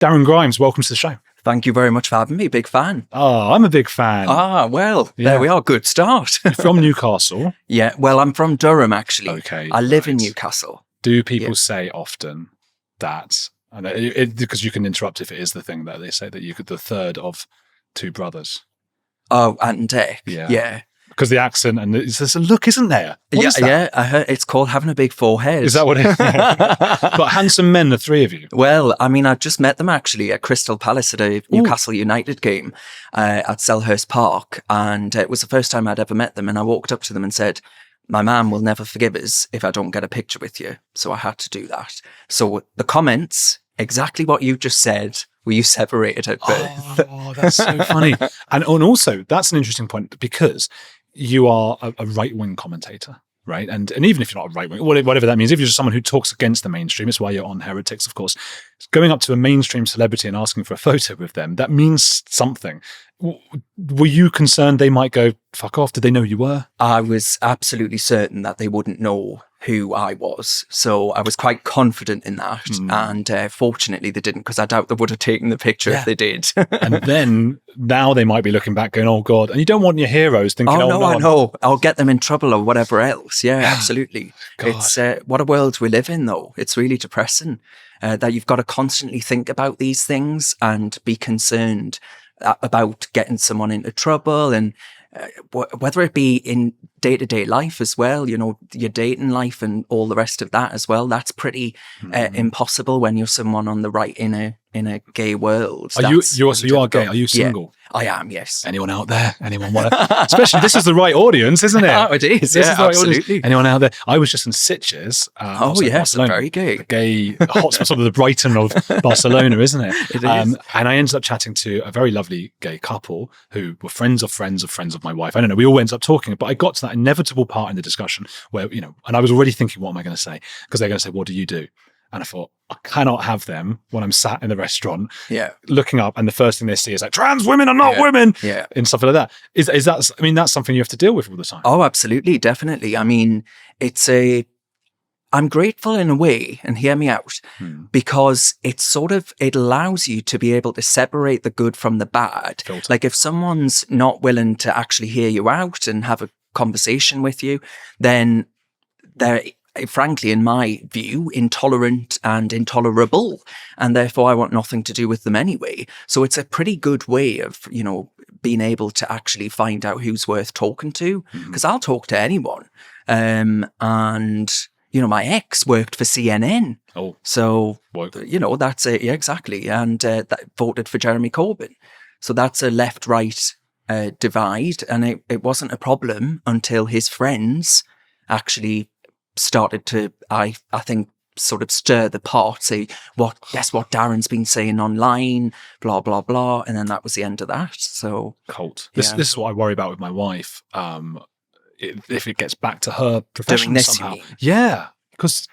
Darren Grimes, welcome to the show. Thank you very much for having me. Big fan. Oh, I'm a big fan. There we are. Good start. You're from Newcastle. Yeah, well, I'm from Durham, actually. Okay. I live in Newcastle. Do people say often that, because you can interrupt if it is the thing that they say, that you could the third of two brothers? Oh, and Dick. Yeah. Because the accent and there's a look, isn't there? What is that? Yeah. I heard it's called having a big forehead. Is that what it is? But handsome men, the three of you. Well, I mean, I just met them actually at Crystal Palace at a Newcastle United game at Selhurst Park. And it was the first time I'd ever met them. And I walked up to them and said, my mum will never forgive us if I don't get a picture with you. So I had to do that. So the comments, exactly what you just said, were you separated at birth? Oh, that's so funny. And also, that's an interesting point because you are a right-wing commentator, right? And even if you're not a right-wing, whatever that means, if you're just someone who talks against the mainstream, it's why you're on Heretics, of course. Going up to a mainstream celebrity and asking for a photo with them, that means something. Were you concerned they might go, fuck off? Did they know who you were? I was absolutely certain that they wouldn't know who I was. So I was quite confident in that. And fortunately they didn't, because I doubt they would have taken the picture if they did. And then now they might be looking back going, oh God. And you don't want your heroes thinking, oh no, I know. I'll get them in trouble or whatever else. Yeah, absolutely. God. It's what a world we live in, though. It's really depressing that you've got to constantly think about these things and be concerned about getting someone into trouble, and whether it be in day-to-day life as well, you know, your dating life and all the rest of that as well. That's pretty impossible when you're someone on the right in a gay world. So you are gay? Are you single? Yeah, I am, yes. Anyone out there? Anyone want to? Especially, this is the right audience, isn't it? Oh, it is. This is the right absolutely. Audience. Anyone out there? I was just in Sitges. Yes, very gay. The gay hotspot, sort of the Brighton of Barcelona, isn't it? It is. And I ended up chatting to a very lovely gay couple who were friends of friends of friends of my wife. I don't know. We all ended up talking, but I got to that inevitable part in the discussion where, you know, and I was already thinking, what am I going to say? Because they're going to say, what do you do? And I thought, I cannot have them when I'm sat in the restaurant looking up and the first thing they see is like, trans women are not women and stuff like that. Is that, I mean, that's something you have to deal with all the time. Oh, absolutely. Definitely. I mean, I'm grateful in a way, and hear me out, because it allows you to be able to separate the good from the bad. Filter. Like if someone's not willing to actually hear you out and have a conversation with you, then they're, frankly, in my view, intolerant and intolerable, and therefore I want nothing to do with them anyway. So it's a pretty good way of, you know, being able to actually find out who's worth talking to, because I'll talk to anyone. And you know, my ex worked for CNN. Oh, so woke. You know, that's it. Yeah, exactly, and that voted for Jeremy Corbyn. So that's a left-right divide, and it wasn't a problem until his friends actually started to, I think, sort of stir the pot, say, guess what Darren's been saying online, blah, blah, blah. And then that was the end of that. So cult. This is what I worry about with my wife. If it gets back to her profession doing this, somehow. Yeah. Because,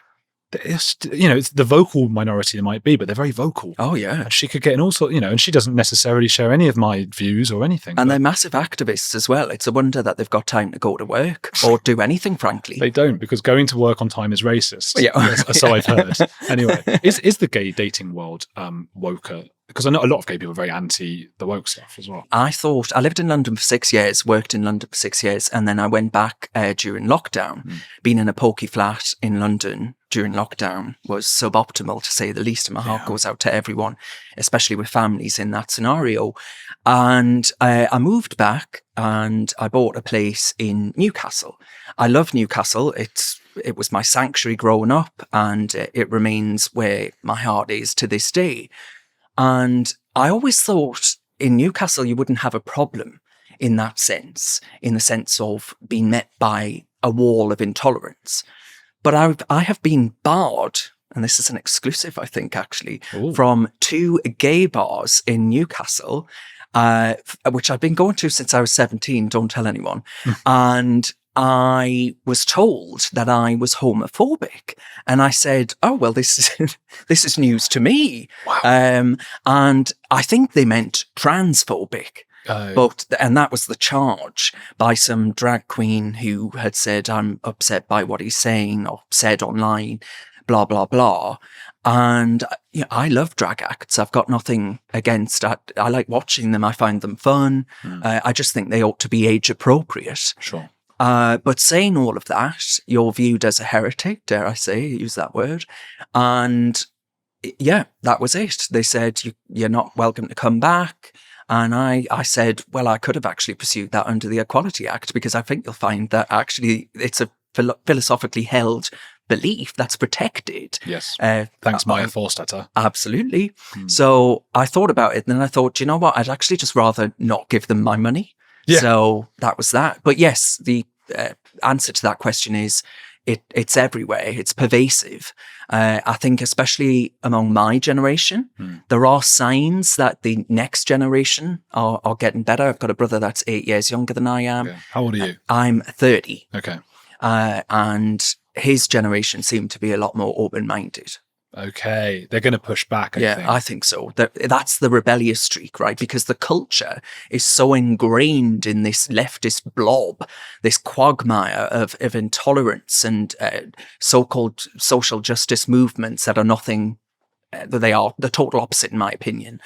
you know, it's the vocal minority it might be, but they're very vocal. Oh, yeah. And she could get in all sorts, you know, and she doesn't necessarily share any of my views or anything. And they're massive activists as well. It's a wonder that they've got time to go to work or do anything, frankly. They don't, because going to work on time is racist. Yeah. So I've heard. Anyway, is the gay dating world woker? Because I know a lot of gay people are very anti the woke stuff as well. I lived in London for 6 years, worked in London for 6 years, and then I went back during lockdown. Being in a pokey flat in London during lockdown was suboptimal, to say the least. And my heart goes out to everyone, especially with families in that scenario. And I moved back and I bought a place in Newcastle. I love Newcastle. It was my sanctuary growing up, and it remains where my heart is to this day. And I always thought in Newcastle you wouldn't have a problem in that sense, in the sense of being met by a wall of intolerance. But I have been barred, and this is an exclusive, I think, actually, from 2 gay bars in Newcastle, which I've been going to since I was 17, don't tell anyone. And I was told that I was homophobic, and I said, "Oh well, this is news to me." Wow. And I think they meant transphobic, and that was the charge by some drag queen who had said, "I'm upset by what he's saying or said online." blah, blah, blah. And I love drag acts. I've got nothing against. I like watching them. I find them fun. I just think they ought to be age appropriate. Sure. But saying all of that, you're viewed as a heretic, dare I say, use that word. And yeah, that was it. They said, you're not welcome to come back. And I said, well, I could have actually pursued that under the Equality Act, because I think you'll find that actually it's a philosophically held belief that's protected. Yes. Thanks, Maya Forstater. Absolutely. So I thought about it, and then I thought, you know what? I'd actually just rather not give them my money. Yeah. So that was that. But yes, the answer to that question is it's everywhere. It's pervasive. I think especially among my generation, there are signs that the next generation are getting better. I've got a brother that's 8 years younger than I am. Okay. How old are you? I'm 30. Okay. And his generation seemed to be a lot more open-minded. Okay. They're going to push back, I think. I think so. That's the rebellious streak, right? Because the culture is so ingrained in this leftist blob, this quagmire of intolerance and so-called social justice movements that are nothing, they are the total opposite, in my opinion.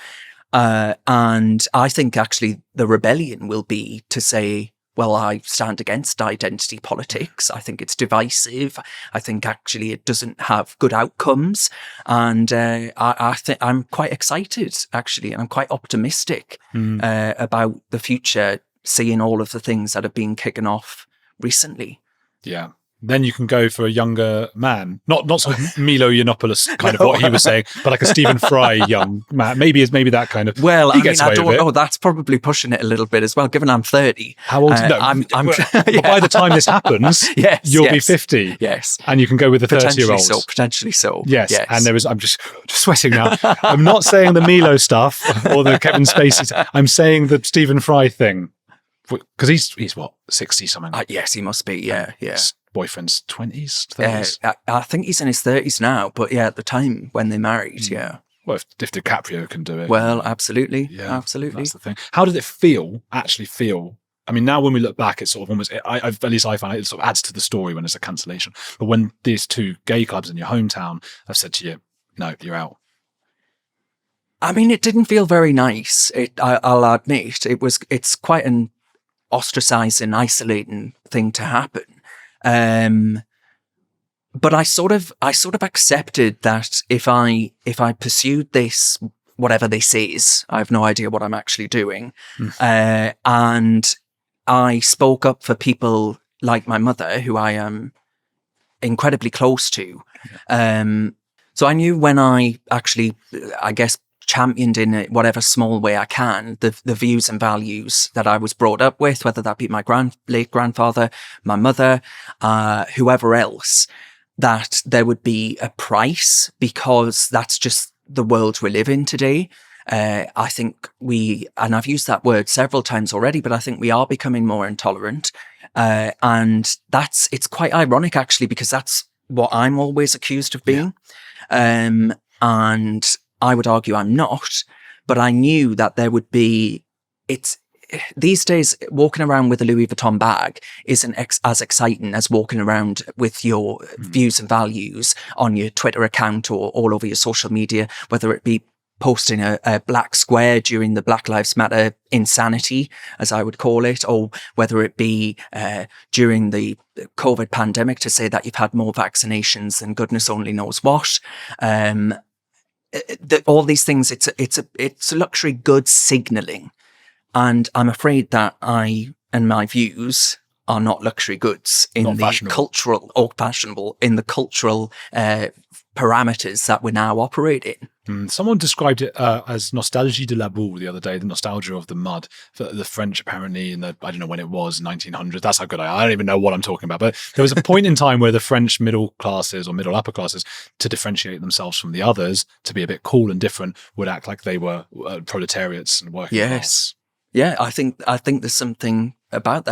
And I think actually the rebellion will be to say, well, I stand against identity politics. I think it's divisive. I think actually it doesn't have good outcomes. And I think I'm quite excited, actually, and I'm quite optimistic about the future, seeing all of the things that have been kicking off recently. Yeah. Then you can go for a younger man, not sort of Milo Yiannopoulos kind of what he was saying, but like a Stephen Fry young man. Maybe that kind of. Well, I don't know. That's probably pushing it a little bit as well. Given I'm 30. How old? No, but by the time this happens, you'll be 50. Yes, and you can go with the 30-year-olds. Potentially so. Yes, and I'm just sweating now. I'm not saying the Milo stuff or the Kevin Spacey. I'm saying the Stephen Fry thing because he's what 60 something. Yes, he must be. Yeah. Boyfriend's 20s, 30s? I think he's in his 30s now, but yeah, at the time when they married, Well, if DiCaprio can do it. Well, absolutely. Yeah, absolutely. That's the thing. How did it actually feel? I mean, now when we look back, it's sort of almost, at least I find it sort of adds to the story when it's a cancellation. But when these two gay clubs in your hometown have said to you, no, you're out. I mean, it didn't feel very nice. I'll admit, it's quite an ostracizing, isolating thing to happen. But I sort of accepted that if I pursued this, whatever this is, I have no idea what I'm actually doing. And I spoke up for people like my mother, who I am incredibly close to. So I knew when I actually, I guess, championed in whatever small way I can the views and values that I was brought up with, whether that be my late grandfather, my mother, whoever else, that there would be a price, because that's just the world we live in today. I think and I've used that word several times already, but I think we are becoming more intolerant. And it's quite ironic, actually, because that's what I'm always accused of being. And I would argue I'm not, but I knew that there would be, these days, walking around with a Louis Vuitton bag isn't as exciting as walking around with your views and values on your Twitter account or all over your social media, whether it be posting a black square during the Black Lives Matter insanity, as I would call it, or whether it be during the COVID pandemic to say that you've had more vaccinations than goodness only knows what. All these things, it's luxury goods signaling, and I'm afraid that I and my views are not luxury goods in fashionable in the cultural parameters that we're now operating. Someone described it as nostalgie de la boue the other day, the nostalgia of the mud. For the French, apparently, in I don't know when it was, 1900. That's how good I don't even know what I'm talking about. But there was a point in time where the French middle classes or middle upper classes, to differentiate themselves from the others, to be a bit cool and different, would act like they were proletariats and working class. Yeah, I think there's something about that.